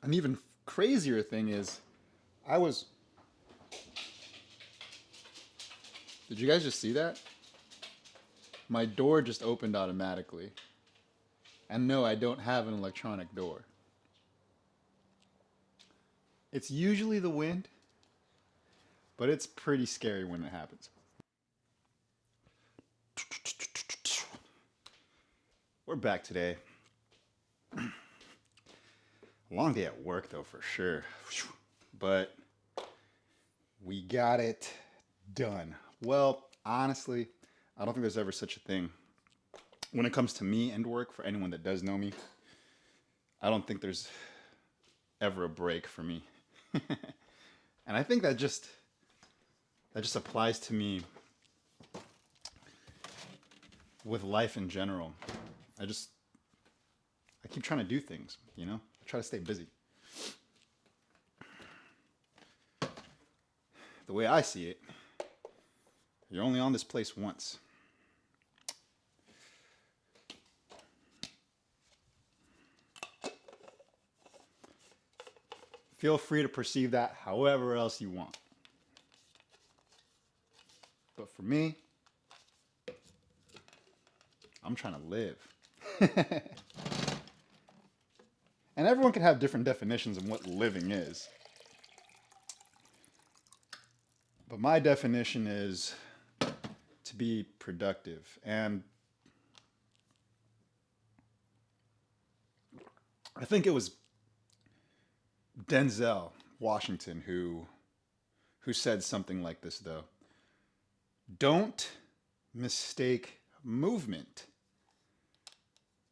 An even crazier thing is, I was. Did you guys just see that? My door just opened automatically. And no, I don't have an electronic door. It's usually the wind, but it's pretty scary when it happens. We're back today. Long day at work, though, for sure. But we got it done. Well, honestly, I don't think there's ever such a thing. When it comes to me and work, for anyone that does know me, I don't think there's ever a break for me. And I think that just applies to me with life in general. I just I keep trying to do things, you know? I try to stay busy. The way I see it, you're only on this place once. Feel free to perceive that however else you want. But for me, I'm trying to live. And everyone can have different definitions of what living is. But my definition is to be productive. And I think it was Denzel Washington who said something like this though. Don't mistake movement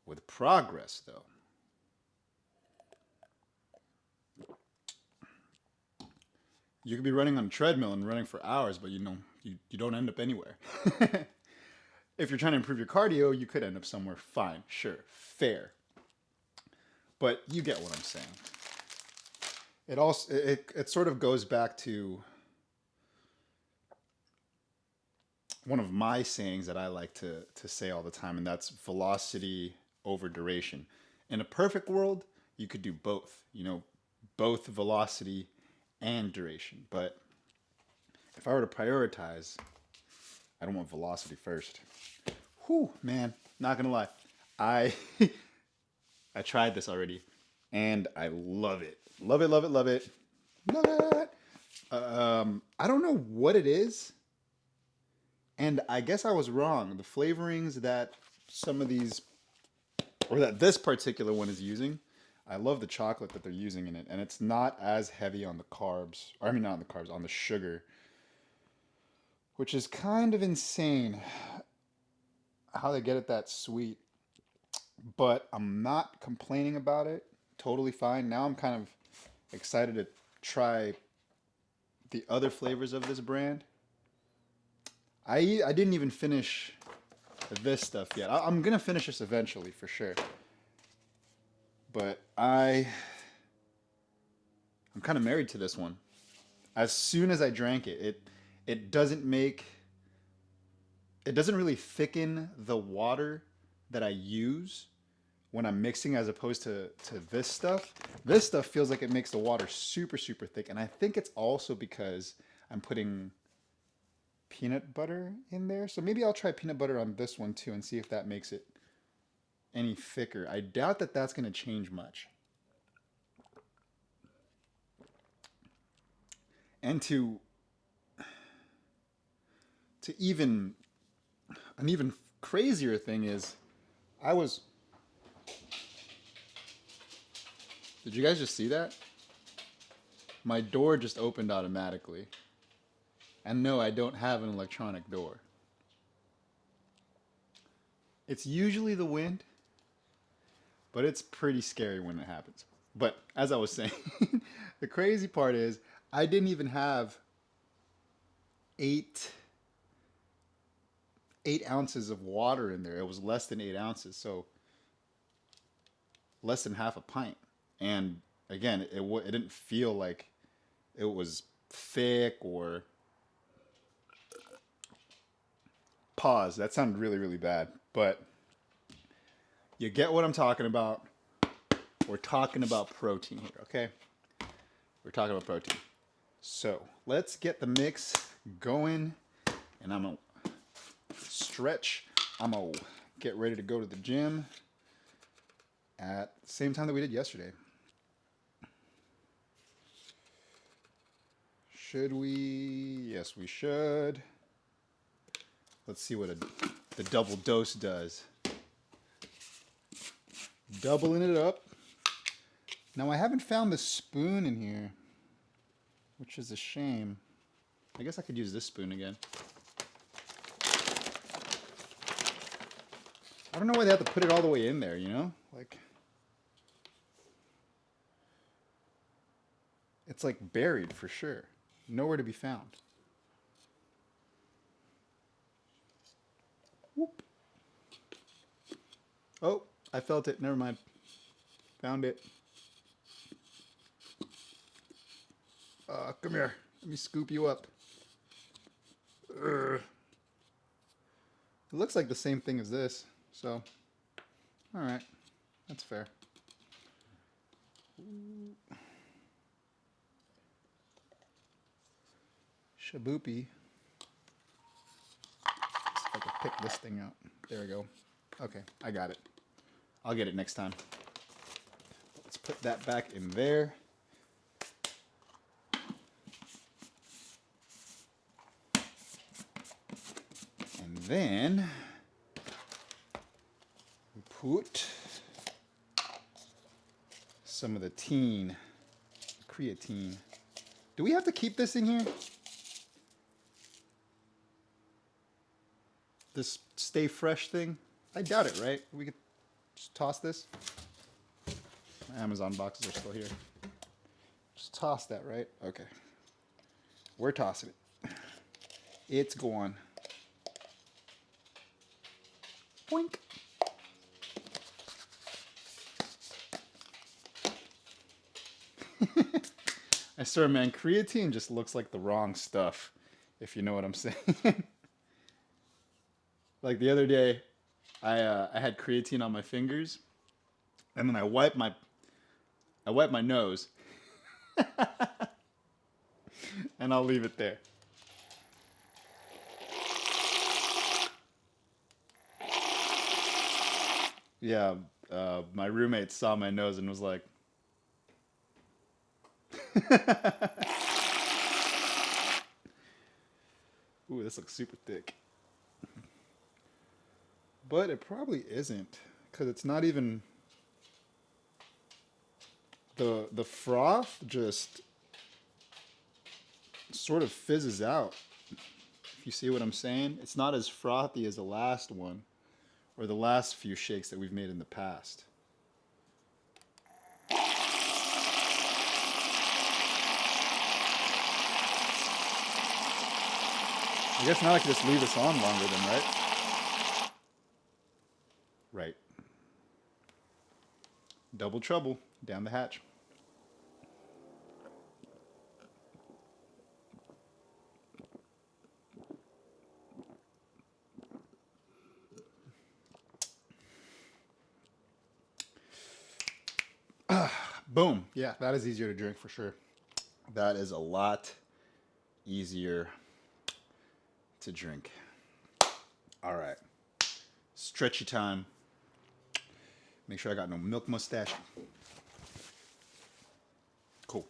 with progress though. You could be running on a treadmill and running for hours, but you don't end up anywhere. If you're trying to improve your cardio, you could end up somewhere fine, sure, fair. But you get what I'm saying. It sort of goes back to one of my sayings that I like to say all the time, and that's velocity over duration. In a perfect world, you could do both, both velocity and duration. But if I were to prioritize, I don't want velocity first. Whew, man, not gonna lie. I I tried this already and I love it. Love it, love it, love it. Love it. I don't know what it is. And I guess I was wrong. The flavorings that some of these, or that this particular one is using, I love the chocolate that they're using in it. And it's not as heavy on the carbs, or I mean, not on the carbs, on the sugar, which is kind of insane how they get it that sweet. But I'm not complaining about it. Totally fine. Now I'm kind of excited to try the other flavors of this brand. I didn't even finish this stuff yet. I'm gonna finish this eventually for sure. But I'm kind of married to this one. As soon as I drank it, it doesn't make it doesn't really thicken the water that I use when I'm mixing as opposed to this stuff. This stuff feels like it makes the water super, super thick. And I think it's also because I'm putting peanut butter in there. So maybe I'll try peanut butter on this one too and see if that makes it any thicker. I doubt that that's going to change much. And to even an even crazier thing is I was Did you guys just see that? My door just opened automatically. And no, I don't have an electronic door. It's usually the wind, but it's pretty scary when it happens. But as I was saying, the crazy part is I didn't even have eight 8 ounces of water in there. It was less than 8 ounces, so less than half a pint. And again, it didn't feel like it was thick or pause. That sounded really, really bad, but you get what I'm talking about. We're talking about protein here, okay? We're talking about protein. So let's get the mix going, and I'm gonna stretch. I'm gonna get ready to go to the gym at the same time that we did yesterday. Should we? Yes, we should. Let's see what the double dose does. Doubling it up. Now I haven't found the spoon in here, which is a shame. I guess I could use this spoon again. I don't know why they have to put it all the way in there, you know? Like, it's like buried for sure. Nowhere to be found. Whoop. Oh, I felt it. Never mind. Found it. Come here. Let me scoop you up. It looks like the same thing as this, so all right, that's fair. Shaboopy. Let's see if I can pick this thing out. There we go. Okay, I got it. I'll get it next time. Let's put that back in there. And then we put some of the creatine. Do we have to keep this in here? This stay fresh thing? I doubt it, right? We could just toss this. My Amazon boxes are still here. Just toss that, right? Okay. We're tossing it. It's gone. Boink. I swear, man, creatine just looks like the wrong stuff, if you know what I'm saying. Like the other day, I had creatine on my fingers, and then I wiped my nose, and I'll leave it there. Yeah, my roommate saw my nose and was like, "Ooh, this looks super thick." But it probably isn't, because it's not even, the froth just sort of fizzes out. If you see what I'm saying, it's not as frothy as the last one or the last few shakes that we've made in the past. I guess now I can just leave this on longer then, right? Right. Double trouble down the hatch. Boom. Yeah, that is easier to drink for sure. That is a lot easier to drink. All right. Stretchy time. Make sure I got no milk mustache. Cool.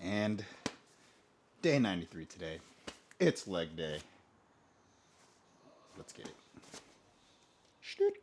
And day 93 today. It's leg day. Let's get it. Shoot.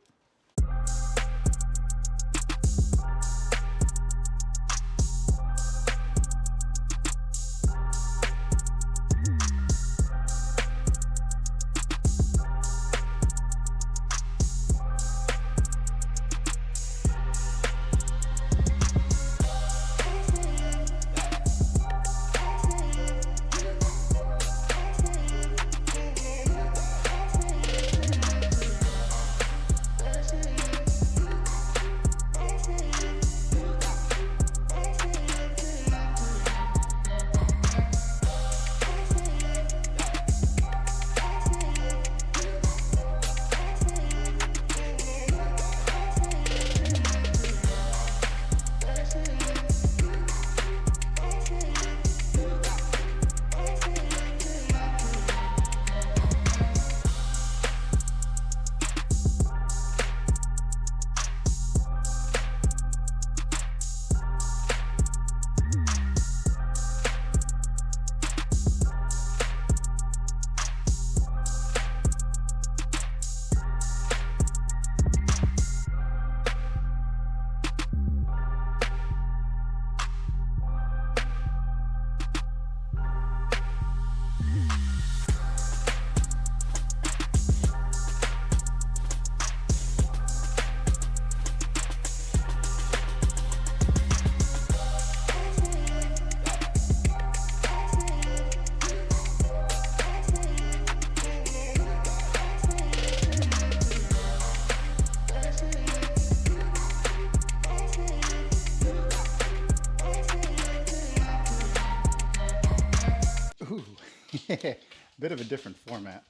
Bit of a different format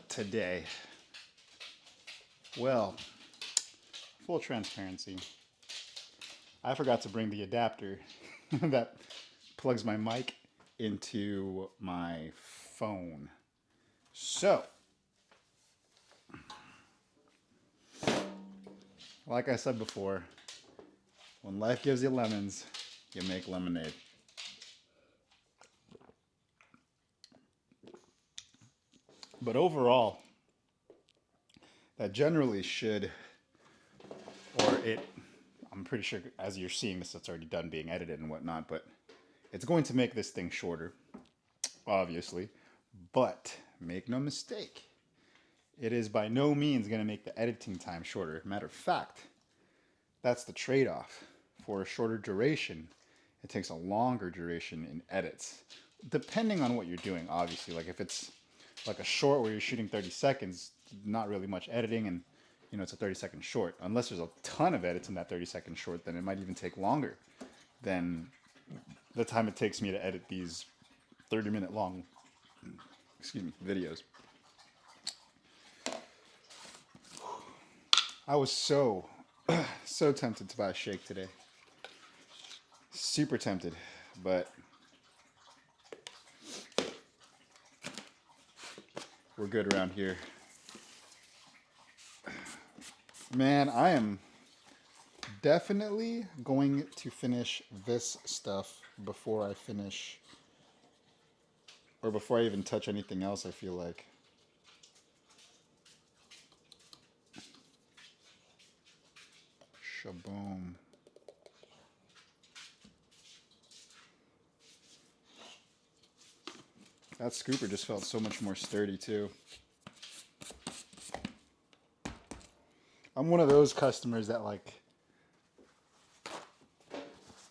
today. Well, full transparency, I forgot to bring the adapter that plugs my mic into my phone. So, like I said before, when life gives you lemons, you make lemonade. But overall, that generally should, or it, I'm pretty sure as you're seeing this, it's already done being edited and whatnot, but it's going to make this thing shorter, obviously. But make no mistake, it is by no means going to make the editing time shorter. Matter of fact, that's the trade-off. For a shorter duration, it takes a longer duration in edits, depending on what you're doing, obviously. Like if it's like a short where you're shooting 30 seconds, not really much editing, and it's a 30-second short. Unless there's a ton of edits in that 30-second short, then it might even take longer than the time it takes me to edit these 30-minute long, videos. I was so tempted to buy a shake today. Super tempted, but we're good around here. Man, I am definitely going to finish this stuff before I finish, or before I even touch anything else, I feel like. Shaboom. That scooper just felt so much more sturdy too. I'm one of those customers that like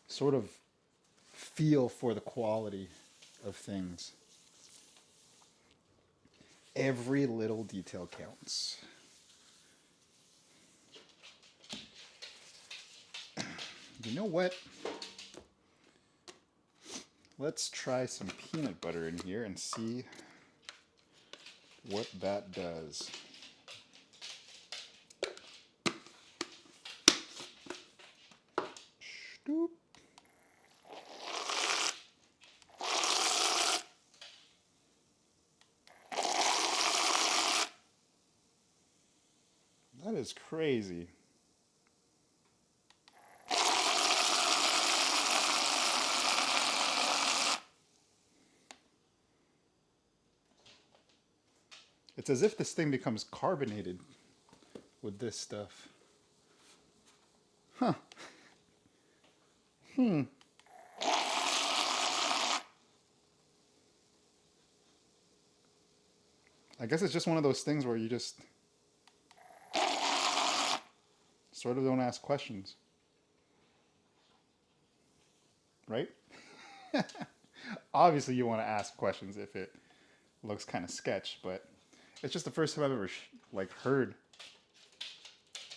sort of feel for the quality of things. Every little detail counts. You know what? Let's try some peanut butter in here and see what that does. Stoop. That is crazy. It's as if this thing becomes carbonated with this stuff. Huh. I guess it's just one of those things where you just sort of don't ask questions. Right? Obviously you want to ask questions if it looks kind of sketch, but it's just the first time I've ever heard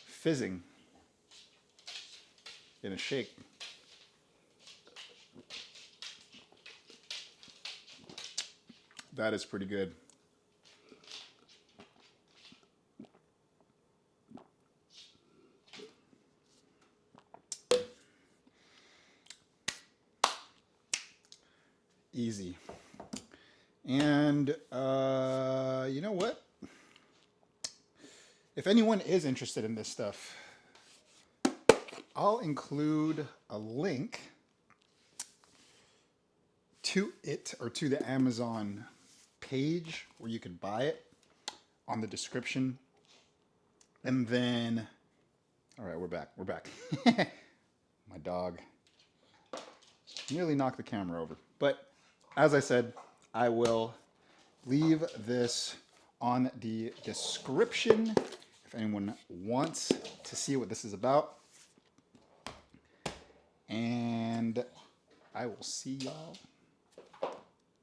fizzing in a shake. That is pretty good. Easy. And you know what? If anyone is interested in this stuff, I'll include a link to it, or to the Amazon page where you can buy it, on the description. And then, all right, we're back. My dog nearly knocked the camera over. But as I said, I will leave this on the description if anyone wants to see what this is about. And I will see y'all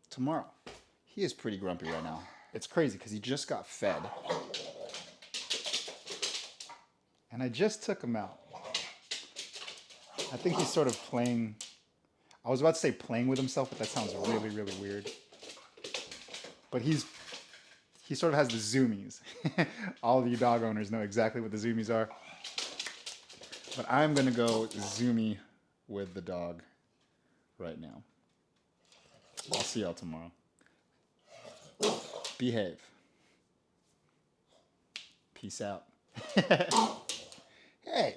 tomorrow. He is pretty grumpy right now. It's crazy because he just got fed. And I just took him out. I think he's sort of playing. I was about to say playing with himself, but that sounds really, really weird. But he sort of has the zoomies. All of you dog owners know exactly what the zoomies are. But I'm going to go zoomy with the dog right now. I'll see y'all tomorrow. Behave. Peace out. Hey.